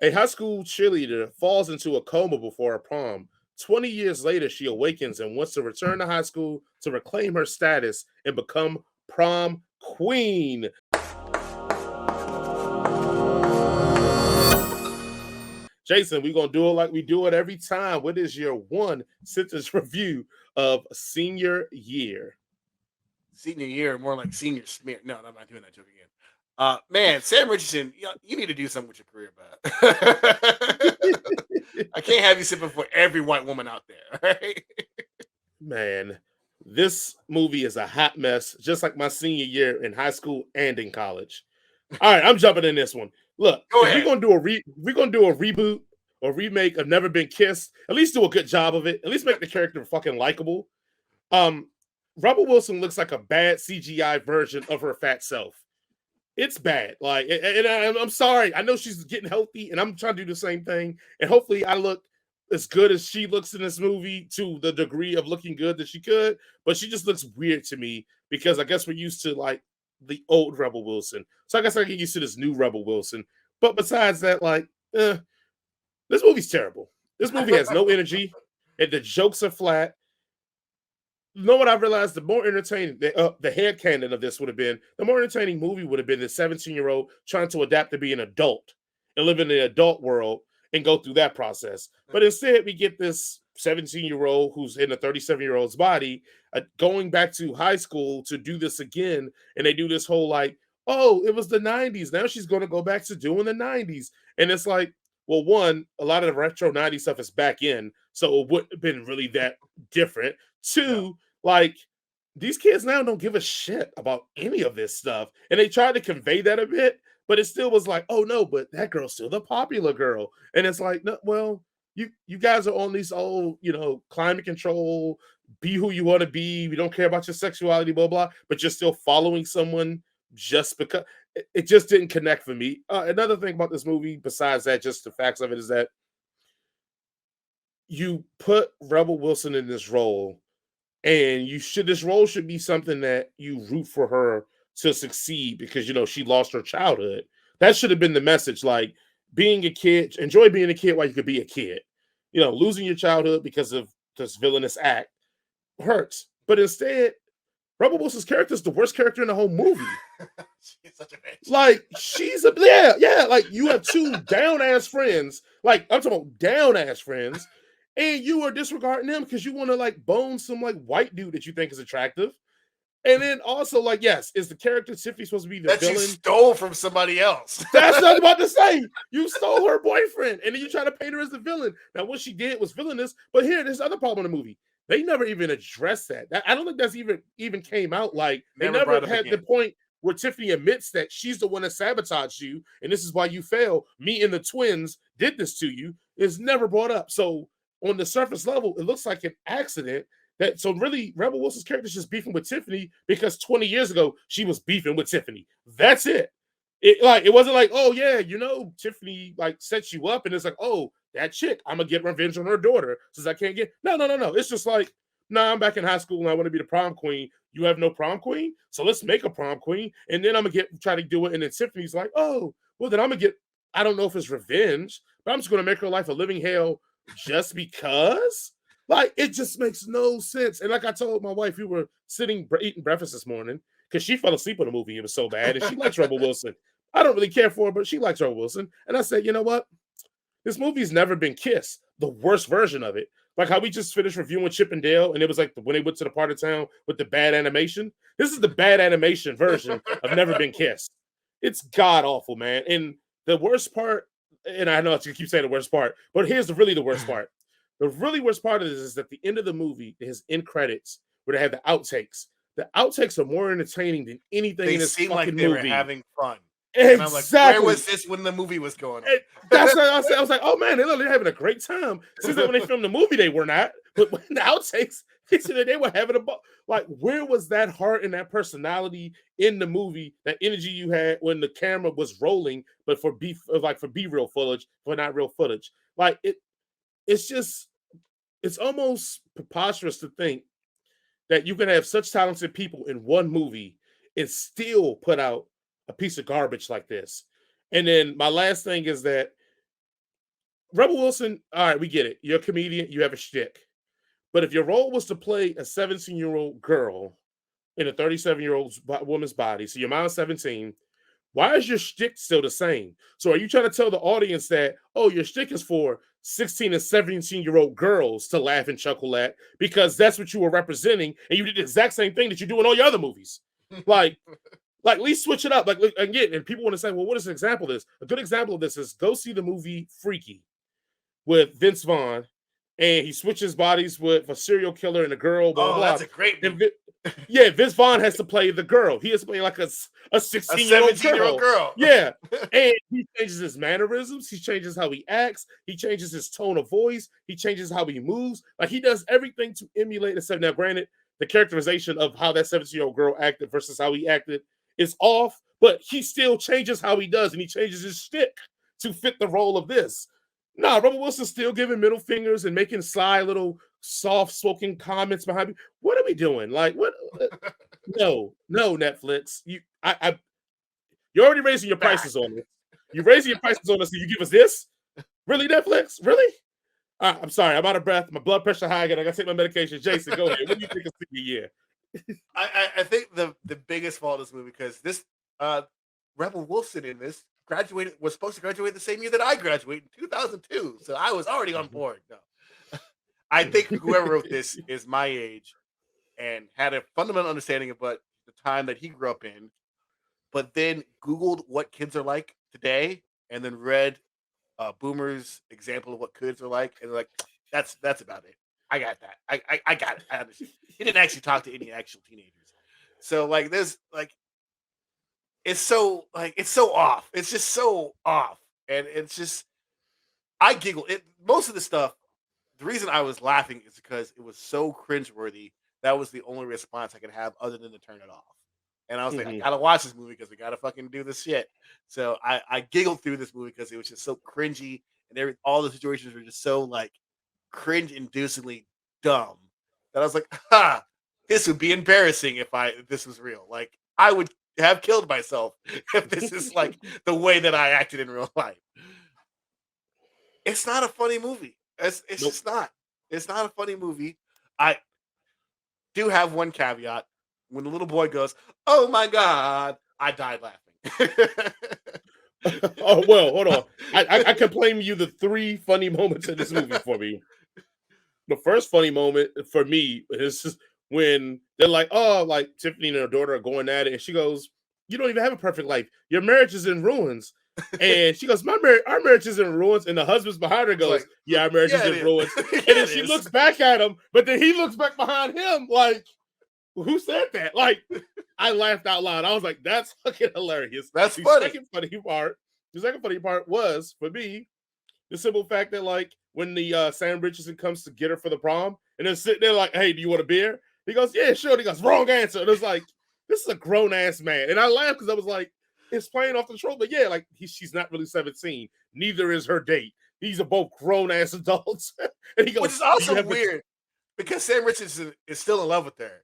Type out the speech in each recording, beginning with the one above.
A high school cheerleader falls into a coma before a prom. 20 years later, she awakens and wants to return to high school to reclaim her status and become prom queen. Jason, we're going to do it like we do it every time. What is your one sentence review of senior year? Senior year, more like senior smear. No, I'm not doing that joke again. Man, Sam Richardson, you need to do something with your career, bud. I can't have you sipping for every white woman out there. Right? Man, this movie is a hot mess, just like my senior year in high school and in college. All right, I'm jumping in this one. Look, Go if we're ahead. gonna do we're gonna do a reboot or remake of Never Been Kissed, at least do a good job of it. At least make the character fucking likable. Um, Rubble Wilson looks like a bad CGI version of her fat self. It's bad. Like, and I'm sorry. I know she's getting healthy, and I'm trying to do the same thing. And hopefully, I look as good as she looks in this movie to the degree of looking good that she could. But she just looks weird to me because I guess we're used to like the old Rebel Wilson. So I guess I get used to this new Rebel Wilson. But besides that, like, this movie's terrible. This movie has no energy, and the jokes are flat. You know what I realized? The more entertaining the head canon of this would have been, the more entertaining movie would have been the 17-year-old trying to adapt to be an adult and live in the adult world and go through that process. But instead, we get this 17-year-old who's in a 37-year-old's body going back to high school to do this again. And they do this whole like, oh, it was the 90s. Now she's going to go back to doing the 90s. And it's like, well, one, a lot of the retro 90s stuff is back in. So it wouldn't have been really that different. Two, like these kids now don't give a shit about any of this stuff. And they tried to convey that a bit, but it still was like, oh no, but that girl's still the popular girl. And it's like, no, well, you guys are on these old, climate control, be who you want to be. We don't care about your sexuality, blah, blah, but you're still following someone just because it just didn't connect for me. Another thing about this movie, besides that, just the facts of it, is that you put Rebel Wilson in this role and this role should be something that you root for her to succeed because she lost her childhood. That should have been the message. Like being a kid, enjoy being a kid while you could be a kid. Losing your childhood because of this villainous act hurts. But instead, Rebel Wilson's character is the worst character in the whole movie. She's such a bitch. Like she's yeah. Like you have two down ass friends. Like I'm talking about down ass friends, and you are disregarding them because you want to like bone some like white dude that you think is attractive. And then also, like, yes, is the character Tiffany supposed to be the That villain? you stole from somebody else. That's what I was about to say. You stole her boyfriend, and then you try to paint her as the villain. Now, what she did was villainous, but here, there's other problem in the movie. They never even addressed that. I don't think that's even came out. Like they never had the point where Tiffany admits that she's the one that sabotaged you, and this is why you fail. Me and the twins did this to you. It's never brought up. So on the surface level, it looks like an accident. So really, Rebel Wilson's character is just beefing with Tiffany because 20 years ago she was beefing with Tiffany. That's it. It wasn't like, oh yeah, Tiffany like sets you up, and it's like, oh, that chick, I'm gonna get revenge on her daughter since I can't get. No. It's just like, nah, I'm back in high school and I want to be the prom queen. You have no prom queen, so let's make a prom queen, and then I'm gonna try to do it. And then Tiffany's like, oh, well then I'm gonna get. I don't know if it's revenge, but I'm just gonna make her life a living hell just because. Like, it just makes no sense. And like I told my wife, we were eating breakfast this morning because she fell asleep on the movie. It was so bad. And she likes Rebel Wilson. I don't really care for her, but she likes Rebel Wilson. And I said, you know what? This movie's Never Been Kissed. The worst version of it. Like how we just finished reviewing Chip and Dale, and it was like when they went to the part of town with the bad animation. This is the bad animation version of Never Been Kissed. It's god awful, man. And the worst part, and I know I keep saying the worst part, but here's really the worst part. The really worst part of this is at the end of the movie, there's end credits where they have the outtakes. The outtakes are more entertaining than anything in this fucking like they movie. Were having fun. Exactly. And I'm like, where was this when the movie was going on? That's what I said. I was like, oh man, they're having a great time. Since when they filmed the movie, they were not. But when the outtakes, they were having a ball. Like, where was that heart and that personality in the movie? That energy you had when the camera was rolling, but for B-real footage, for not real footage. Like it's almost preposterous to think that you can have such talented people in one movie and still put out a piece of garbage like this. And then my last thing is that Rebel Wilson, all right, we get it. You're a comedian, you have a shtick. But if your role was to play a 17-year-old girl in a 37-year-old woman's body, so your mom's 17, why is your shtick still the same? So are you trying to tell the audience that, oh, your shtick is for 16 and 17-year-old girls to laugh and chuckle at because that's what you were representing, and you did the exact same thing that you do in all your other movies? Like at least switch it up. Like again, and people want to say, well, what is an example of this? A good example of this is go see the movie Freaky with Vince Vaughn, and he switches bodies with a serial killer and a girl. Blah blah. That's a great movie. Yeah, Vince Vaughn has to play the girl. He has to play like a 16-year-old girl. Yeah, and he changes his mannerisms. He changes how he acts. He changes his tone of voice. He changes how he moves. Like he does everything to emulate the 7. Now, granted, the characterization of how that 17-year-old girl acted versus how he acted is off, but he still changes how he does, and he changes his shtick to fit the role of this. No, Rubble Wilson's still giving middle fingers and making sly little soft-spoken comments behind me. What are we doing? Like, what? No, Netflix. You're already raising your prices on us. You're raising your prices on us, and you give us this? Really, Netflix? Really? I'm sorry. I'm out of breath. My blood pressure high again. I got to take my medication. Jason, go ahead. What do you think of the year? I think the biggest fault of this movie, because this Rebel Wilson in this was supposed to graduate the same year that I graduated in 2002, so I was already on board. No, I think whoever wrote this is my age and had a fundamental understanding of what the time that he grew up in, but then Googled what kids are like today, and then read Boomer's example of what kids are like, and like, that's about it. I got that. I got it. I understand. He didn't actually talk to any actual teenagers, so like there's like it's so off. It's just so off, and it's just I giggle. Most of the stuff. The reason I was laughing is because it was so cringeworthy. That was the only response I could have other than to turn it off. And I was like, I gotta watch this movie because we gotta fucking do this shit. So I giggled through this movie because it was just so cringy, and all the situations were just so like cringe-inducingly dumb that I was like, ha, this would be embarrassing if this was real. Like I would have killed myself if this is like the way that I acted in real life. It's not a funny movie. It's Nope. just not. It's not a funny movie. I do have one caveat. When the little boy goes, "Oh my god," I died laughing. Oh well, hold on. I can blame you the 3 funny moments in this movie for me. The first funny moment for me is just when they're like, "Oh, like Tiffany and her daughter are going at it," and she goes, "You don't even have a perfect life. Your marriage is in ruins." And she goes, our marriage is in ruins. And the husband's behind her goes, Like, "Yeah, our marriage is in ruins." Yeah, And then she looks back at him, but then he looks back behind him like, who said that? Like, I laughed out loud. I was like, that's fucking hilarious. That's the funny. The second funny part was, for me, the simple fact that, like, when the Sam Richardson comes to get her for the prom, and they're sitting there like, "Hey, do you want a beer?" He goes, "Yeah, sure." And he goes, "Wrong answer." And it's like, this is a grown-ass man. And I laughed because I was like, it's playing off the trope. But yeah, like, she's not really 17. Neither is her date. These are both grown-ass adults. And he goes, which is also weird because Sam Richardson is still in love with her.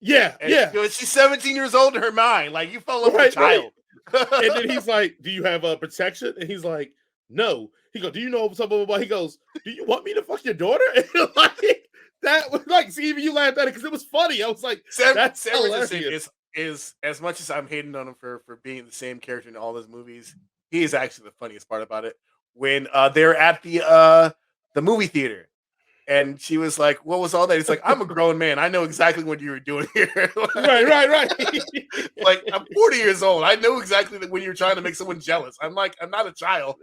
Yeah, and, yeah. You know, she's 17 years old in her mind. Like, you fell in love with a child. Right. And then he's like, "Do you have a protection?" And he's like, "No." He goes, "Do you know something about?" He goes, "Do you want me to fuck your daughter?" And like, that was like, see, even you laughed at it because it was funny. I was like, Sam hilarious. Richardson is as much as I'm hating on him for being the same character in all those movies, he is actually the funniest part about it. When they're at the movie theater, and she was like, "What was all that?" He's like, "I'm a grown man. I know exactly what you were doing here." Like, right. Like, I'm 40 years old. I know exactly that when you're trying to make someone jealous. I'm not a child.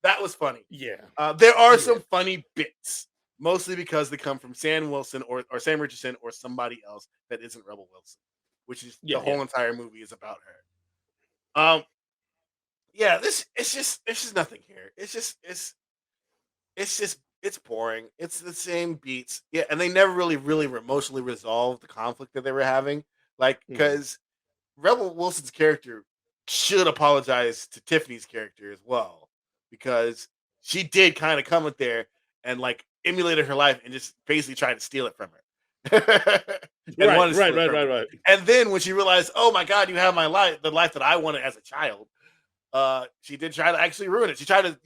That was funny. Yeah. There are some funny bits, mostly because they come from Sam Wilson or Sam Richardson or somebody else that isn't Rebel Wilson, which is the whole entire movie is about her. Yeah, it's just nothing here. It's boring. It's the same beats. Yeah, and they never really emotionally resolved the conflict that they were having. Like, because Rebel Wilson's character should apologize to Tiffany's character as well, because she did kind of come up there and like emulated her life and just basically tried to steal it from her. Right. And then when she realized, "Oh my god, you have my life, the life that I wanted as a child," she did try to actually ruin it. She tried to,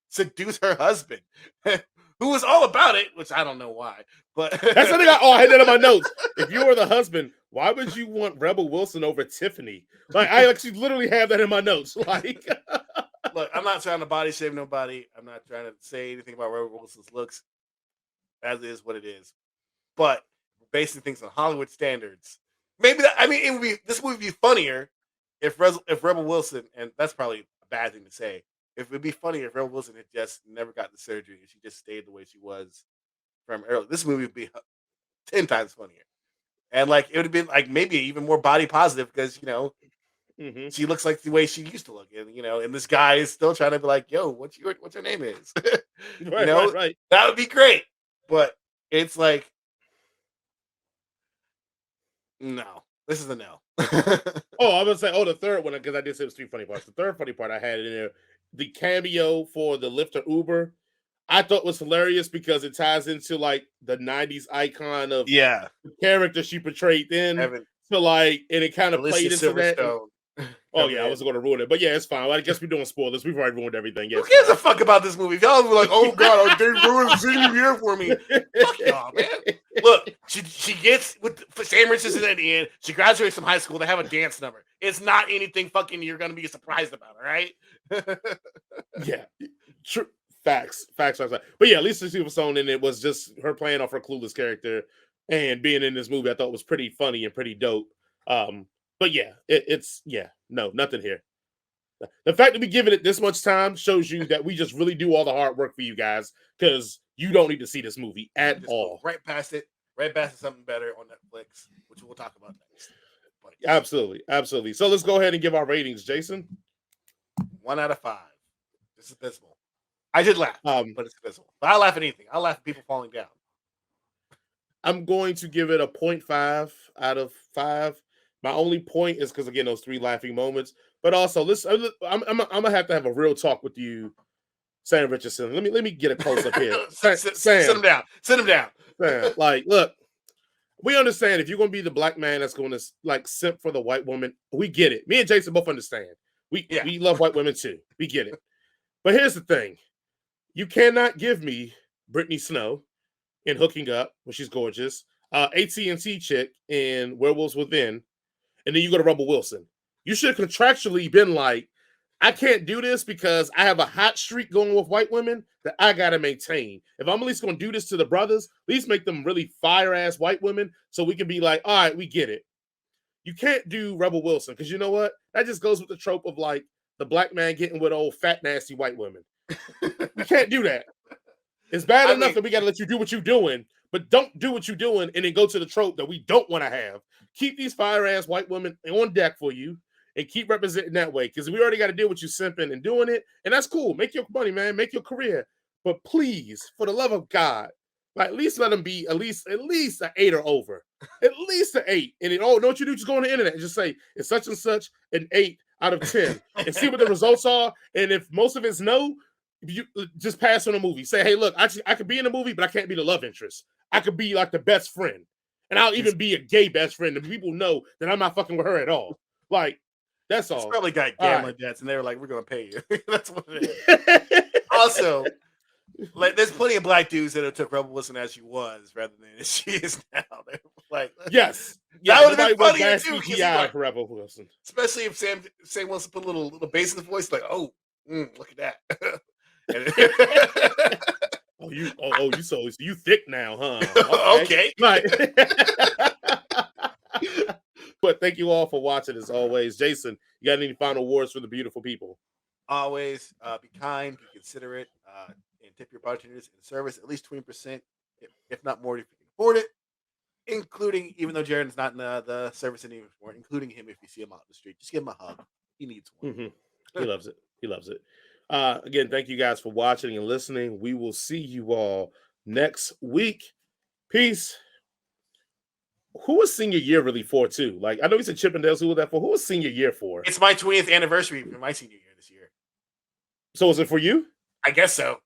seduce her husband, who was all about it, which I don't know why. But that's the thing. I had that in my notes. If you were the husband, why would you want Rebel Wilson over Tiffany? Like, I actually literally have that in my notes. Like, look, I'm not trying to body shame nobody. I'm not trying to say anything about Rebel Wilson's looks. As is what it is. But basing things on Hollywood standards, maybe that, I mean, it would be, this would be funnier if Rebel Wilson, and that's probably a bad thing to say. If it'd be funnier if Rebel Wilson had just never got the surgery and she just stayed the way she was from early. This movie would be 10 times funnier. And like it would have been like maybe even more body positive because she looks like the way she used to look, and and this guy is still trying to be like, "Yo, what's your name is?" right. That would be great. But it's like, no, this is a no. I was gonna say, the third one, because I did say it was 3 funny parts. The third funny part I had in there, the cameo for the Lyft or Uber, I thought was hilarious because it ties into like the 90s icon of the character she portrayed then. So like, and it kind of played into that. Oh yeah, I wasn't going to ruin it, but yeah, it's fine. I guess we're doing spoilers. We've already ruined everything. Who gives a fuck about this movie? If y'all were like, "Oh God, they ruined the senior year for me," fuck y'all, man. Look, she gets with Sam Richardson at the end. She graduates from high school. They have a dance number. It's not anything fucking you're going to be surprised about. All right? Yeah, true. Facts. But yeah, Lisa Silverstone, and it was just her playing off her clueless character and being in this movie. I thought was pretty funny and pretty dope. But yeah, nothing here. The fact that we giving it this much time shows you that we just really do all the hard work for you guys because you don't need to see this movie at all. Right past it. Right past something better on Netflix, which we'll talk about next. But, Absolutely. So let's go ahead and give our ratings, Jason. 1 out of 5. This is abysmal. I did laugh, but it's abysmal. But I laugh at anything. I laugh at people falling down. I'm going to give it a 0.5 out of 5. My only point is because, again, those 3 laughing moments. But also, I'm gonna have to have a real talk with you, Sam Richardson. Let me get a close up here. Sam, sit him down. Sit him down. Sam, like, look, we understand if you're gonna be the black man that's going to like simp for the white woman. We get it. Me and Jason both understand. We love white women too. We get it. But here's the thing: you cannot give me Brittany Snow in Hooking Up, when she's gorgeous, AT&T chick in Werewolves Within, and then you go to Rubble Wilson. You should have contractually been like, I can't do this because I have a hot streak going with white women that I got to maintain. If I'm at least going to do this to the brothers, at least make them really fire-ass white women so we can be like, all right, we get it. You can't do Rubble Wilson because you know what? That just goes with the trope of like the black man getting with old fat, nasty white women. You can't do that. It's bad enough that we got to let you do what you're doing, but don't do what you're doing and then go to the trope that we don't want to have. Keep these fire-ass white women on deck for you. And keep representing that way because we already got to deal with you simping and doing it. And that's cool. Make your money, man. Make your career. But please, for the love of God, like at least let them be at least an 8 or over. At least an 8. And know what you do? Just go on the internet and just say it's such and such an 8 out of 10 and see what the results are. And if most of it's no, you just pass on a movie. Say, hey, look, I could be in a movie, but I can't be the love interest. I could be like the best friend. And I'll even be a gay best friend. And people know that I'm not fucking with her at all. Like, that's all. It's probably got gambling debts, and they were like, "We're gonna pay you." That's what it is. Also, like, there's plenty of black dudes that have took Rubble Wilson as she was, rather than as she is now. They're like, yes, that would have been funny too. Like, Rubble Wilson, especially if Sam Wilson put a little bass in the voice, like, "Oh, look at that." you thick now, huh? Okay. Right. But thank you all for watching as always. Jason, you got any final words for the beautiful people? Always be kind, be considerate, and tip your bartenders in service at least 20%, if not more, if you can afford it. Including, even though Jared's not in the service anymore, including him if you see him out in the street. Just give him a hug. He needs one. Mm-hmm. He loves it. Again, thank you guys for watching and listening. We will see you all next week. Peace. Who was senior year really for too? Like, I know he said Chippendales. Who was that for? Who was senior year for? It's my 20th anniversary for my senior year this year. So is it for you? I guess so.